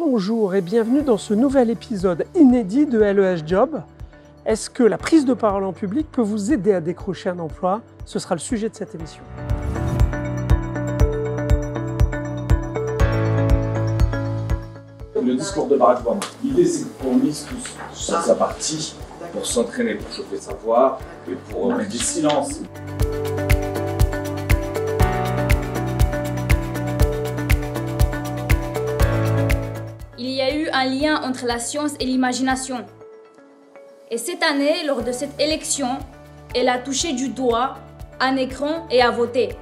Bonjour et bienvenue dans ce nouvel épisode inédit de LEH Job. Est-ce que la prise de parole en public peut vous aider à décrocher un emploi? Ce sera le sujet de cette émission. Le discours de Barack Obama. L'idée, c'est qu'on mise tous sur sa partie pour s'entraîner, pour chauffer sa voix et pour mettre du silence. Il y a eu un lien entre la science et l'imagination. Et cette année, lors de cette élection, elle a touché du doigt un écran et a voté.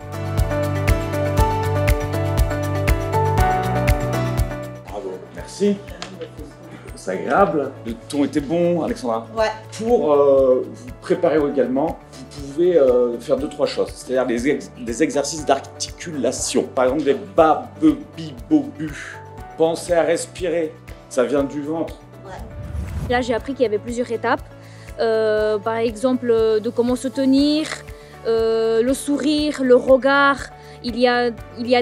Bravo, merci. C'est agréable. Le ton était bon, Alexandra. Ouais. Pour vous préparer également, vous pouvez faire 2-3 choses. C'est-à-dire des exercices d'articulation. Par exemple, des ba, be, bi, bo, bu. Pensez à respirer. Ça vient du ventre. Là, j'ai appris qu'il y avait plusieurs étapes. Par exemple, de comment se tenir, le sourire, le regard. Il y a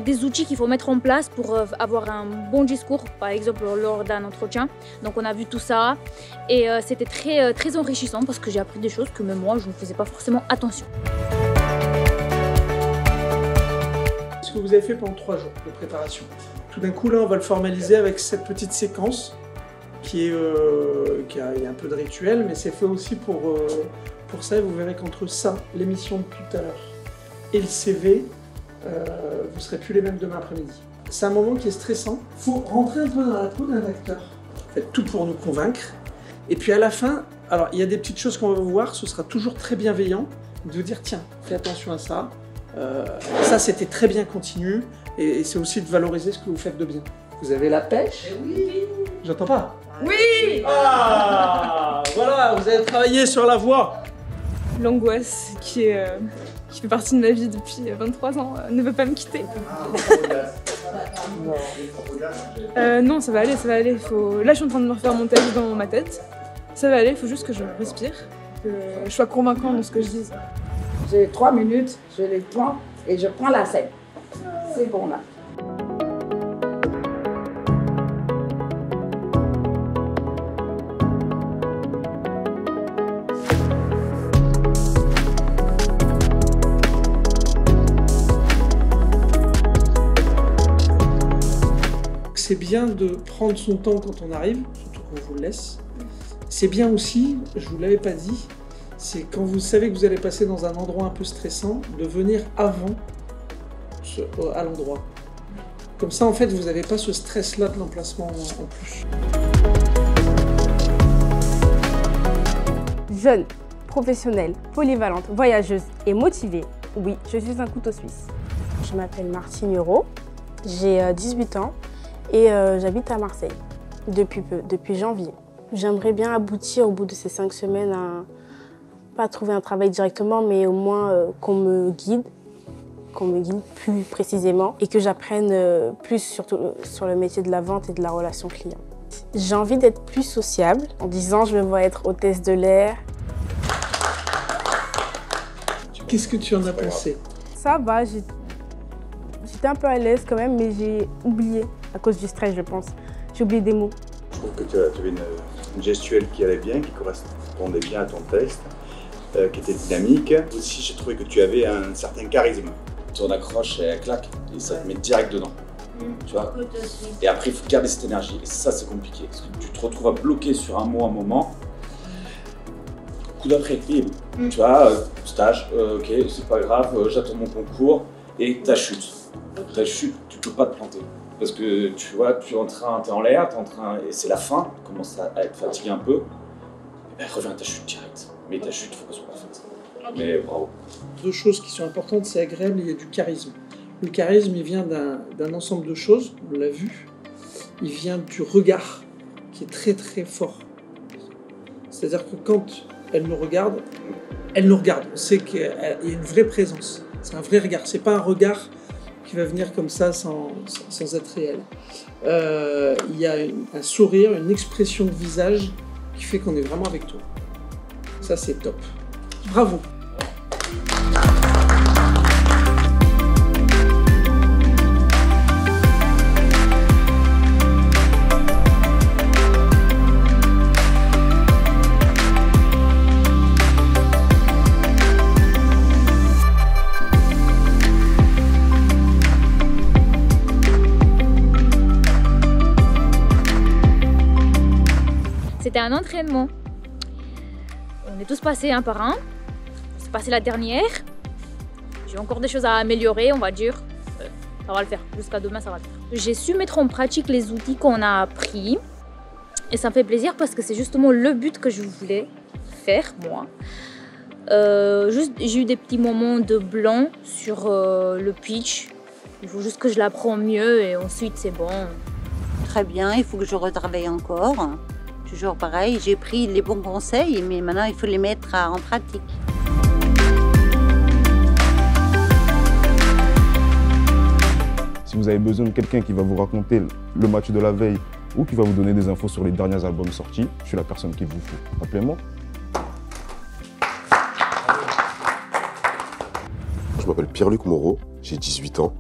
des outils qu'il faut mettre en place pour avoir un bon discours, par exemple lors d'un entretien. Donc on a vu tout ça et c'était très enrichissant parce que j'ai appris des choses que même moi, je ne faisais pas forcément attention. Ce que vous avez fait pendant 3 jours de préparation. Tout d'un coup, là, on va le formaliser avec cette petite séquence qui a un peu de rituel, mais c'est fait aussi pour ça. Et vous verrez qu'entre ça, l'émission de tout à l'heure, et le CV, vous ne serez plus les mêmes demain après-midi. C'est un moment qui est stressant. Il faut rentrer un peu dans la peau d'un acteur. Faites tout pour nous convaincre. Et puis à la fin, alors il y a des petites choses qu'on va vous voir, ce sera toujours très bienveillant de vous dire tiens, fais attention à ça. Ça c'était très bien, continue. Et c'est aussi de valoriser ce que vous faites de bien. Vous avez la pêche? Oui. J'entends pas. Oui. Ah, voilà, vous avez travaillé sur la voix. L'angoisse qui fait partie de ma vie depuis 23 ans ne veut pas me quitter. Non, ça va aller, ça va aller. Là, je suis en train de me refaire mon texte dans ma tête. Ça va aller, il faut juste que je respire, que je sois convaincant dans ce que je dis. J'ai 3 minutes, je les prends et je prends la scène. C'est bon là. C'est bien de prendre son temps quand on arrive, surtout qu'on vous le laisse. C'est bien aussi, je ne vous l'avais pas dit, c'est quand vous savez que vous allez passer dans un endroit un peu stressant, de venir avant à l'endroit. Comme ça, en fait, vous n'avez pas ce stress-là de l'emplacement en plus. Jeune, professionnelle, polyvalente, voyageuse et motivée, oui, je suis un couteau suisse. Je m'appelle Martine Euro, j'ai 18 ans et j'habite à Marseille depuis janvier. J'aimerais bien aboutir au bout de ces 5 semaines à pas trouver un travail directement, mais au moins qu'on me guide plus précisément et que j'apprenne plus surtout sur le métier de la vente et de la relation client. J'ai envie d'être plus sociable. En 10 ans, je me vois être hôtesse de l'air. Qu'est-ce que tu en as pensé? Ça va, j'étais un peu à l'aise quand même, mais j'ai oublié, à cause du stress, je pense. J'ai oublié des mots. Je trouve que tu avais une gestuelle qui allait bien, qui correspondait bien à ton texte, qui était dynamique. Aussi, j'ai trouvé que tu avais un certain charisme. Ton accroche, elle claque et ça te met direct dedans. Tu vois? Et après, il faut garder cette énergie. Et ça, c'est compliqué. Parce que tu te retrouves à bloquer sur un mot, un moment. Coup d'après, libre. Tu vois, stage, ok, c'est pas grave, j'attends mon concours. Et ta chute. Ta chute, tu peux pas te planter. Parce que tu vois, tu es en l'air, et c'est la fin, tu commences à être fatigué un peu. Et ben, reviens à ta chute direct. Mais ta chute, il faut qu'elle soit parfaite. Mais bravo. 2 choses qui sont importantes, c'est agréable, il y a du charisme. Le charisme, il vient d'un ensemble de choses, on l'a vu. Il vient du regard, qui est très très fort. C'est-à-dire que quand elle nous regarde. On sait qu'il y a une vraie présence. C'est un vrai regard. C'est pas un regard qui va venir comme ça sans être réel. Il y a un sourire, une expression de visage qui fait qu'on est vraiment avec toi. Ça, c'est top. Bravo. c'était un entraînement. On est tous passés un par un. C'est passé la dernière. J'ai encore des choses à améliorer, on va dire. Ça va le faire. Jusqu'à demain, ça va le faire. J'ai su mettre en pratique les outils qu'on a appris. Et ça me fait plaisir parce que c'est justement le but que je voulais faire, moi. J'ai eu des petits moments de blanc sur le pitch. Il faut juste que je l'apprends mieux et ensuite c'est bon. Très bien, il faut que je retravaille encore. Toujours pareil, j'ai pris les bons conseils, mais maintenant il faut les mettre en pratique. Si vous avez besoin de quelqu'un qui va vous raconter le match de la veille ou qui va vous donner des infos sur les derniers albums sortis, je suis la personne qu'il vous faut. Appelez-moi. Je m'appelle Pierre-Luc Moreau, j'ai 18 ans.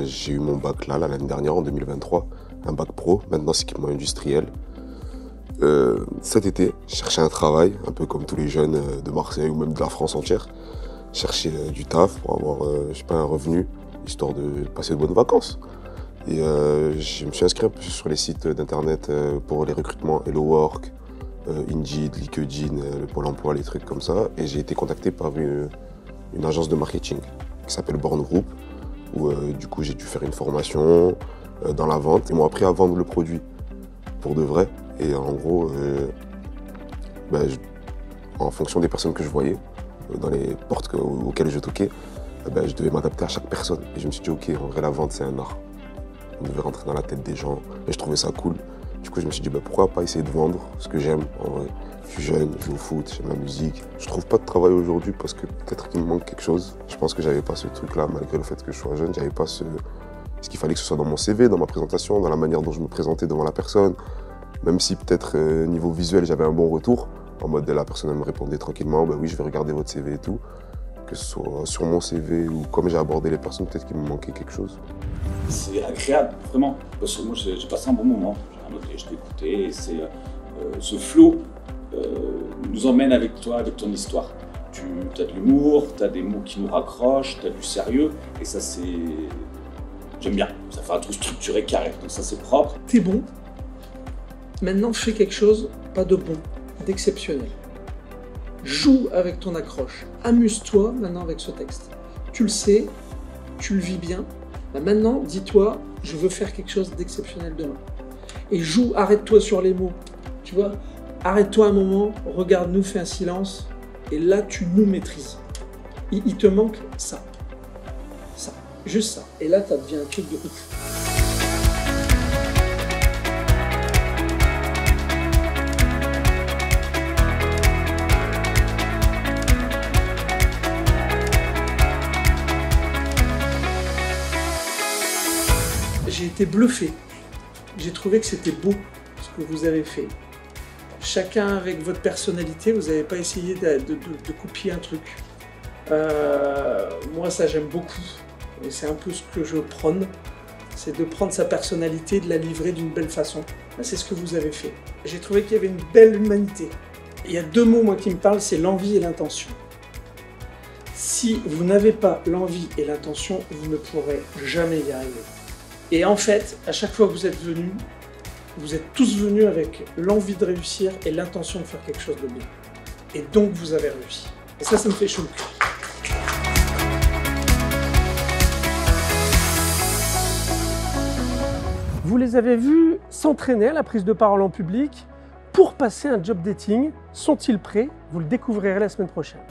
J'ai eu mon bac là l'année dernière, en 2023, un bac pro, maintenant c'est équipement industriel. Cet été, je cherchais un travail, un peu comme tous les jeunes de Marseille ou même de la France entière. Je cherchais du taf pour avoir je sais pas, un revenu, histoire de passer de bonnes vacances. Et je me suis inscrit un peu sur les sites d'internet pour les recrutements Hello Work, Indeed, LinkedIn, le Pôle emploi, les trucs comme ça. Et j'ai été contacté par une agence de marketing qui s'appelle Born Group, où du coup j'ai dû faire une formation dans la vente. Ils m'ont appris à vendre le produit pour de vrai. Et en gros, en fonction des personnes que je voyais, dans les portes auxquelles je toquais, je devais m'adapter à chaque personne. Et je me suis dit, ok, en vrai la vente c'est un art. On devait rentrer dans la tête des gens et je trouvais ça cool. Du coup je me suis dit, pourquoi pas essayer de vendre ce que j'aime en vrai. Je suis jeune, je joue au foot, j'aime la musique. Je trouve pas de travail aujourd'hui parce que peut-être qu'il me manque quelque chose. Je pense que j'avais pas ce truc-là, malgré le fait que je sois jeune, j'avais pas ce qu'il fallait que ce soit dans mon CV, dans ma présentation, dans la manière dont je me présentais devant la personne. Même si peut-être niveau visuel j'avais un bon retour, en mode la personne elle me répondait tranquillement, oui je vais regarder votre CV et tout. Que ce soit sur mon CV ou comme j'ai abordé les personnes, peut-être qu'il me manquait quelque chose. C'est agréable, vraiment, parce que moi j'ai passé un bon moment. J'ai noté, je t'ai écouté, et c'est ce flow nous emmène avec toi, avec ton histoire. Tu as de l'humour, tu as des mots qui nous raccrochent, tu as du sérieux, et ça c'est... J'aime bien, ça fait un truc structuré, carré, donc ça c'est propre. T'es bon, maintenant fais quelque chose, pas de bon, d'exceptionnel. Joue avec ton accroche, amuse-toi maintenant avec ce texte. Tu le sais, tu le vis bien, maintenant dis-toi, je veux faire quelque chose d'exceptionnel demain. Et joue, arrête-toi sur les mots, tu vois, arrête-toi un moment, regarde-nous, fais un silence, et là tu nous maîtrises. Il te manque ça, juste ça, et là ça devient un truc de ouf. J'ai été bluffé. J'ai trouvé que c'était beau ce que vous avez fait. Chacun avec votre personnalité, vous n'avez pas essayé de copier un truc. Moi, ça j'aime beaucoup. Et c'est un peu ce que je prône. C'est de prendre sa personnalité et de la livrer d'une belle façon. C'est ce que vous avez fait. J'ai trouvé qu'il y avait une belle humanité. Il y a deux mots moi qui me parlent, c'est l'envie et l'intention. Si vous n'avez pas l'envie et l'intention, vous ne pourrez jamais y arriver. Et en fait, à chaque fois que vous êtes venus, vous êtes tous venus avec l'envie de réussir et l'intention de faire quelque chose de bien. Et donc vous avez réussi. Et ça me fait chaud le cœur. Vous les avez vus s'entraîner à la prise de parole en public pour passer un job dating. Sont-ils prêts? Vous le découvrirez la semaine prochaine.